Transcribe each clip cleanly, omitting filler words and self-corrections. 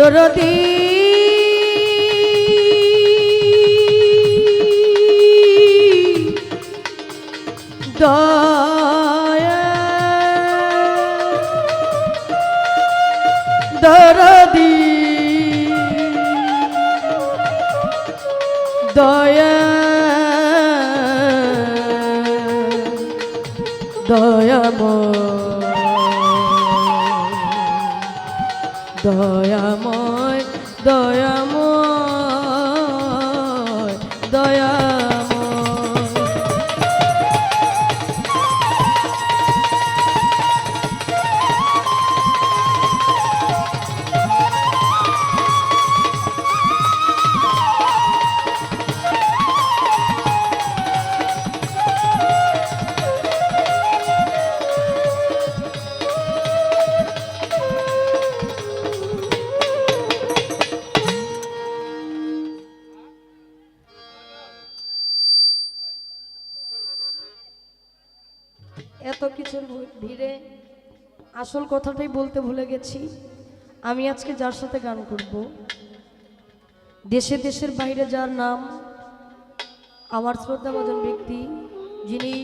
দরদি দয়া দরদি দয়া দয়াময় দয়াময় দয়াময় এত কিছুর ভিড়ে আসল কথাটাই বলতে ভুলে গেছি। আমি আজকে যার সাথে গান করব, দেশে দেশের বাইরে যার নাম আমার শ্রদ্ধাভাজন ব্যক্তি, যিনি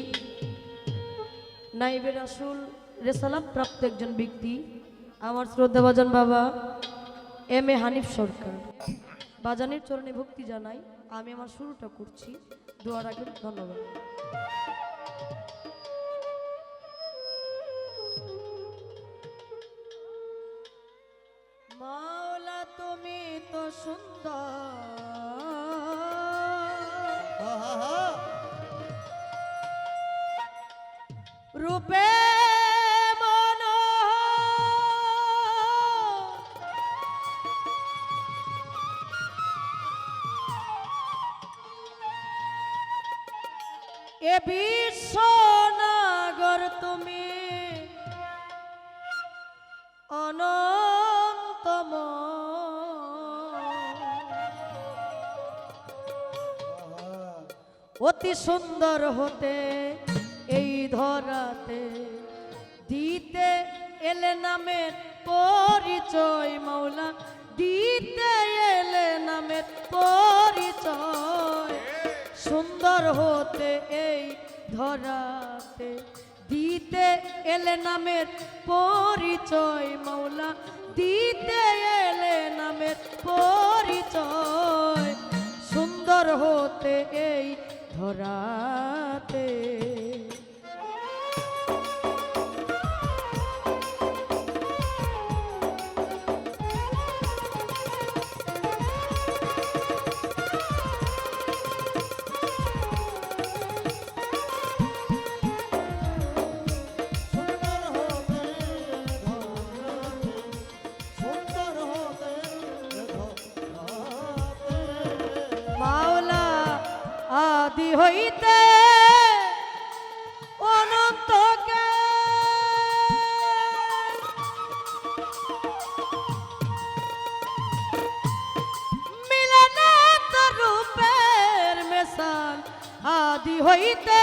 নাইবে রাসূল রেসালাত প্রাপ্ত একজন ব্যক্তি, আমার শ্রদ্ধাভাজন বাবা এম এ হানিফ সরকার। বাজানের চরণে ভক্তি জানাই। আমি আমার শুরুটা করছি, দোয়া রাখবেন। ধন্যবাদ। মাওলা তুমি তো সুন্দর রূপে এ বিশ্বনাগর তুমি অনন্তম অতি সুন্দর হতে এই ধরাতে দিতে এলে নামের পরিচয়। মাওলা দিতে এলে নামের পরিচয়। সুন্দর হতে এই ধরাতে দিতে এলে নামের পরিচয়। মাওলা দিতে এলে নামের পরিচয়। সুন্দর হতে এই ধরাতে আদি হইতে অনন্তকে মিলনে রূপের মেশাল। আদি হইতে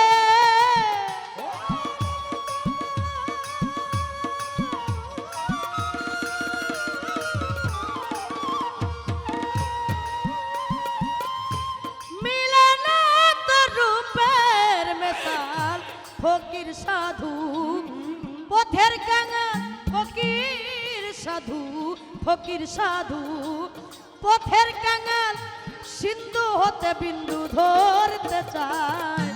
ফকির সাধু পথের কাঙা ফকির সাধু ফকির সাধু পথের কাঙাল সিন্ধু হতে বিন্দু ধরতে চায়।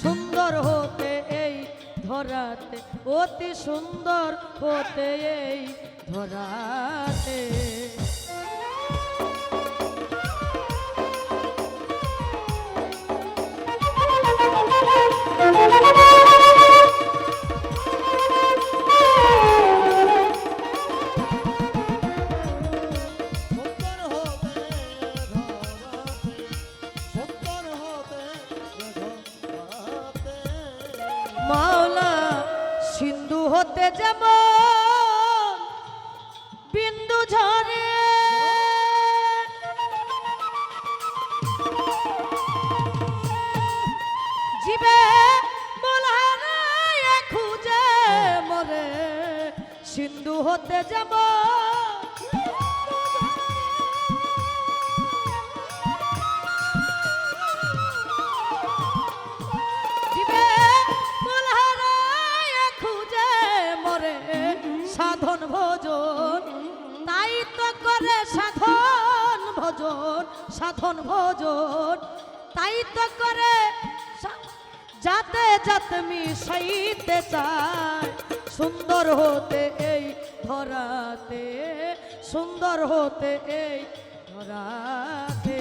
সুন্দর হতে এই ধরাতে অতি সুন্দর হতে এই ধরাতে মাওলা সিন্ধু হতে যেমন বিন্দু ঝরে জীবে মোলানা খুঁজে মরে। সিন্ধু হতে যেমন সাধন ভোজন, তাই তো করে সাধন ভোজন, সাধন ভোজন তাই তো করে যাতে যাতে মিশাইতে চায় সুন্দর হতে এই ধরাতে, সুন্দর হতে এই ধরাতে।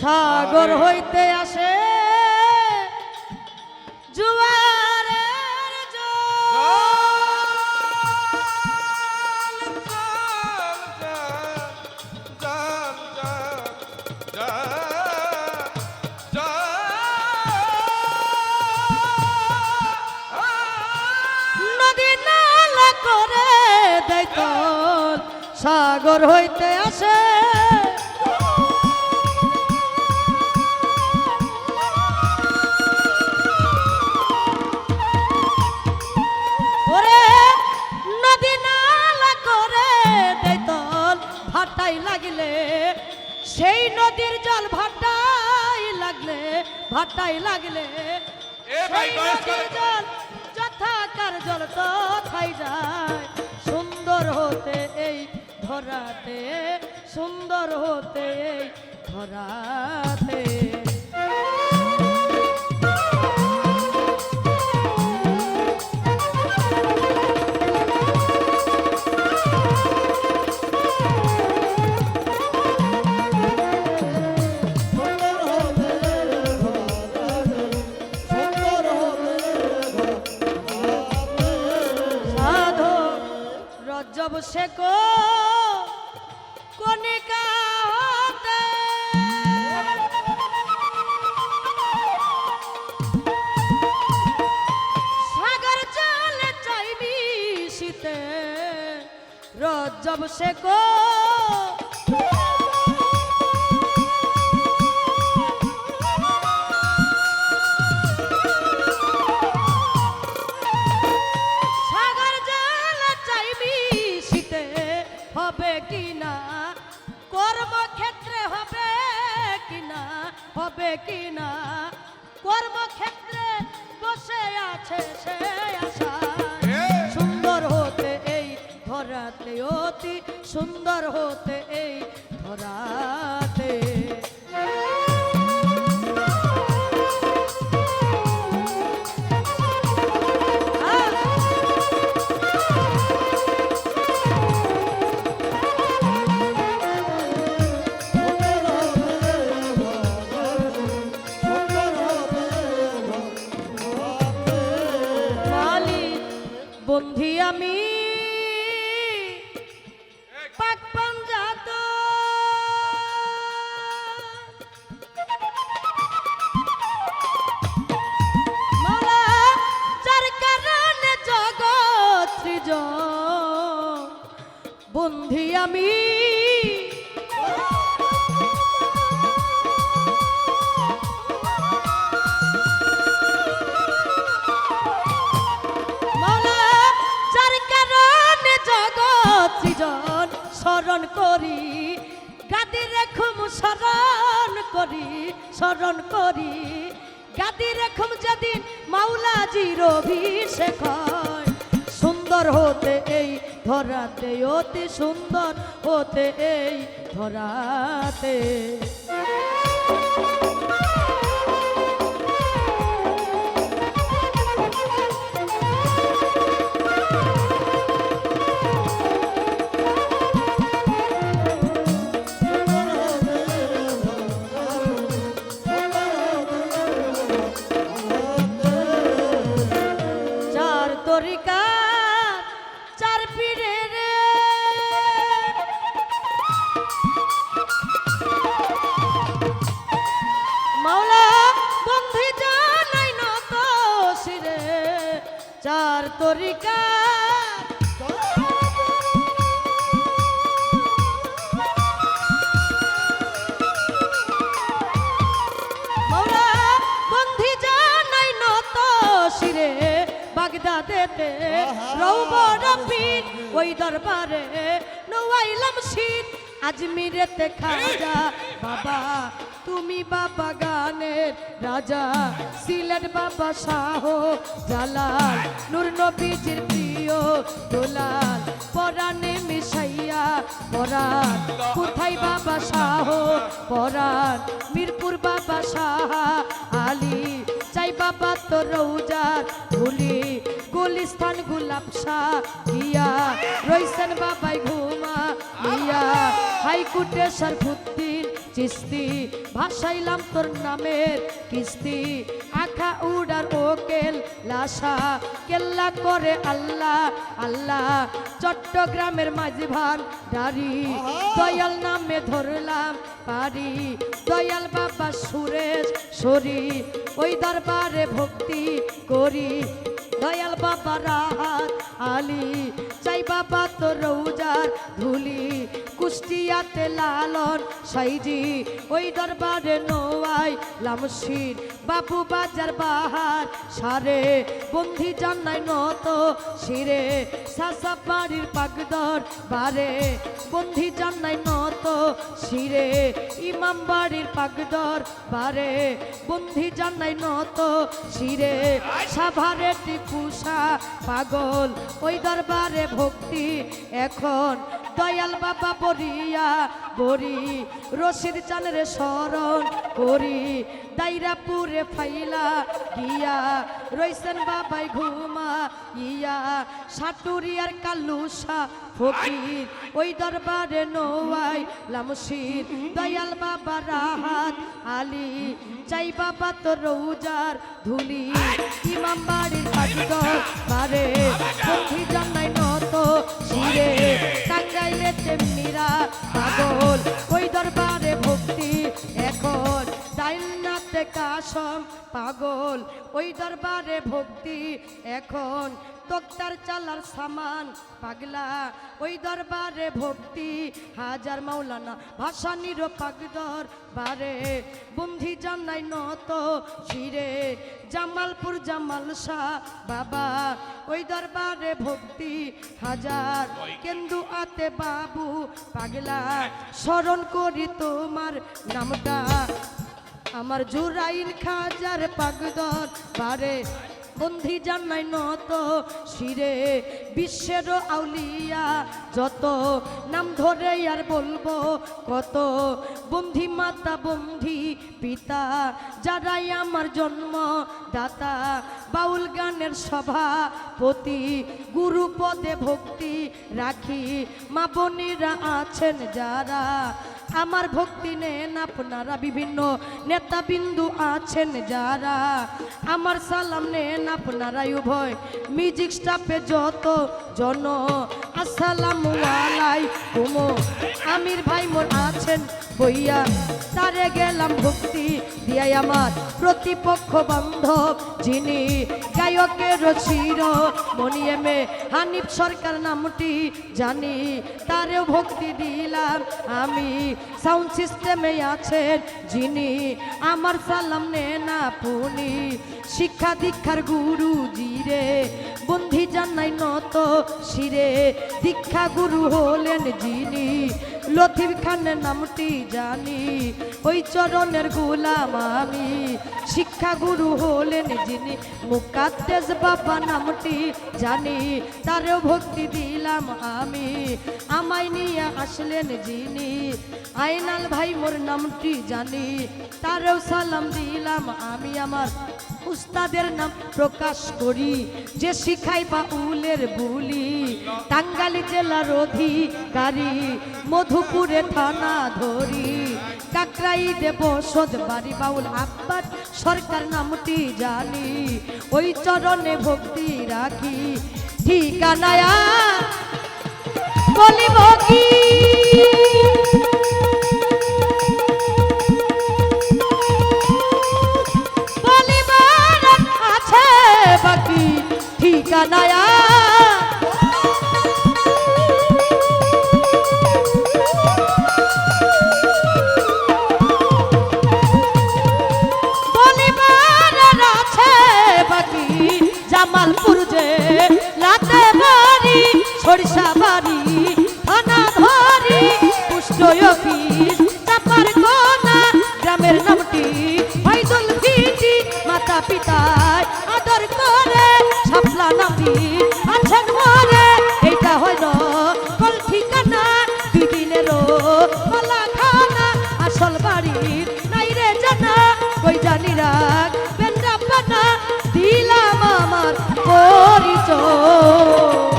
সাগর হইতে আসে জোয়ারের নদী নালা করে দেয় তল, সাগর হইতে আসে লাগলে, সেই নদীর জল ভাটাই লাগলে, ভাটাই লাগলে সেই নদীর জল যথাকার জল তথাই যায় সুন্দর হতে এই ধরাতে, সুন্দর হতে এই ধরাতে। जब से को कनिका होते सागर चले चाइबी सीते जब से को হবে কিনা কর্মক্ষেত্রে, হবে কিনা, হবে কিনা কর্মক্ষেত্রে বসে আছে সে আশা সুন্দর হতে এই ধরাতে, অতি সুন্দর হতে এই ধরাতে। বন্ধি আমি পাক পাঞ্জাত মাওলা যার কারণে জগৎ সৃজন, বন্ধি আমি স্মরণ করি গাদি রেখুম, স্মরণ করি, স্মরণ করি গাদি রেখুম যেদিন মাওলাজির অভিষেক হয় সুন্দর হতে এই ধরাতে, অতি সুন্দর হতে এই ধরাতে। চার পীরে রে মাওলা বন্ধু জানাই নত শিরে, চার তরিকা সাজদা দেতে রৌবর পীর ওই দরবারে নোয়াইলাম শীত আজমিরেতে খাজা বাবা তুমি বাবা গানের রাজা সিলেট বাবা শাহ জালাল নূর নবীজির প্রিয় দোলাল পরাণে মিশাইয়া পরাণ কোথায় বাবা শাহ পরাণ মিরপুর বাবা শাহ আলী চাই বাবা তো রৌজার ভুলি গুলিস্তান গোলাপ শাহ ইয়া রইসেন বাবাই ঘুমা ইয়া হাইকুটে শরফুদ্দিন চিস্তি ভাসাইলাম তোর নামের কিস্তি আখা উড়ার ওকেল লাশা কেল্লা করে আল্লাহ আল্লাহ চট্টগ্রামের মাঝি ভান দাড়ি দয়াল নামে ধরলাম পারি দয়াল বাবা সুরেশ সরি ওই দরবারে ভক্তি করি দয়াল বাবা রাহাত আলী চাই বাবা তো রৌজার ধুলি কুষ্টিয়াতে লালন সাইজি ওই দরবারে নোয়াই লামশির বাবু বাজার বাহার সারে বন্ধি জানাই নত শিরে সাসা বাড়ির পাগদর বারে বন্ধি জানাই নত শিরে ইমাম বাড়ির পাগদর বারে বন্ধি জানাই নত শিরে সাভারে টিপুসা পাগল ওই দরবারে ভক্তি এখন দয়াল বাবা বরিয়া বরি রশিদ চানের স্মরণ করি দাইরাপুরে ফাইলা গিয়া রইসেন বাবাই ঘুমা ইয়া সাটুরিয়ার কালুসা ফকির ওই দরবারে নোয়াই লামশির দয়াল বাবা রাহাত আলী চাই বাবা তো রৌজার ধুলি ইমাম বাড়ির পাগদর বারে বন্ধি জানাই নত শিরে টাঙ্গাইলে তেমনিরা পাগল ওই দরবারে ভক্তি এখন ডাইনাতে কাসম পাগল ওই দরবারে ভক্তি এখন তোক্তার চালার সামান পাগলা ওই দরবারে ভক্তি হাজার মাওলানা ভাসানির পাগদর বারে বন্ধি জানাই নত শিরে জামালপুর জামাল শাহ বাবা ওই দরবারে ভক্তি হাজার কেন্দু আতে বাবু পাগলা স্মরণ করি তোমার নামটা আমার জুরাইল খাজার পাগদর বারে বন্ধি জানাই নত শিরে বিশ্বের আউলিয়া যত নাম ধরে আর বলবো কত বন্ধি মাতা বন্ধি পিতা যারাই আমার জন্ম দাতা বাউল গানের সভাপতি গুরু পদে ভক্তি রাখি মা বোনেরা আছেন যারা আমার ভক্তি নেন আপনারা বিভিন্ন নেতাবিন্দু আছেন যারা আমার সালাম নেন আপনারা উভয় মিউজিক স্টাফে যত জন আসসালামু আলাইকুম আমির ভাই মোর আছেন বইয়া তারে গেলাম ভক্তি দিয়াই আমার প্রতিপক্ষ বান্ধব যিনি গায়কের শির মনিয়েমে হানিফ সরকার নামটি জানি তারেও ভক্তি দিলাম আমি সাউন্ড সিস্টেমে আছেন যিনি আমার সালাম নেন আপনি শিক্ষা দীক্ষার গুরু জিরে বন্ধি জানাই নত শিরে দীক্ষা গুরু হলেন যিনি লতিফ খানের নামটি জানি ওই চরণের গোলাম আমি শিক্ষা গুরু হলেন যিনি মুকাদ্দেস বাবা নামটি জানি তারেও ভক্তি দিলাম আমি আমায় নিয়ে আসলেন যিনি আইনাল ভাই মোর নামটি জানি তারেও সালাম দিলাম আমি আমার উস্তাদের নাম প্রকাশ করি যে শিখাই বাউলের বুলি টাঙ্গাইল জেলার অধিকারী মধুপুরে থানা ধরি কাকরাইলে বসত বাড়ি বাউল আব্বাস সরকার নামটি জানি ওই চরণে ভক্তি রাখি ঠিকানায়া বলিব কি বাকি ঠিকানায়া বলিবার আছে বাকি জামালপুর যে চল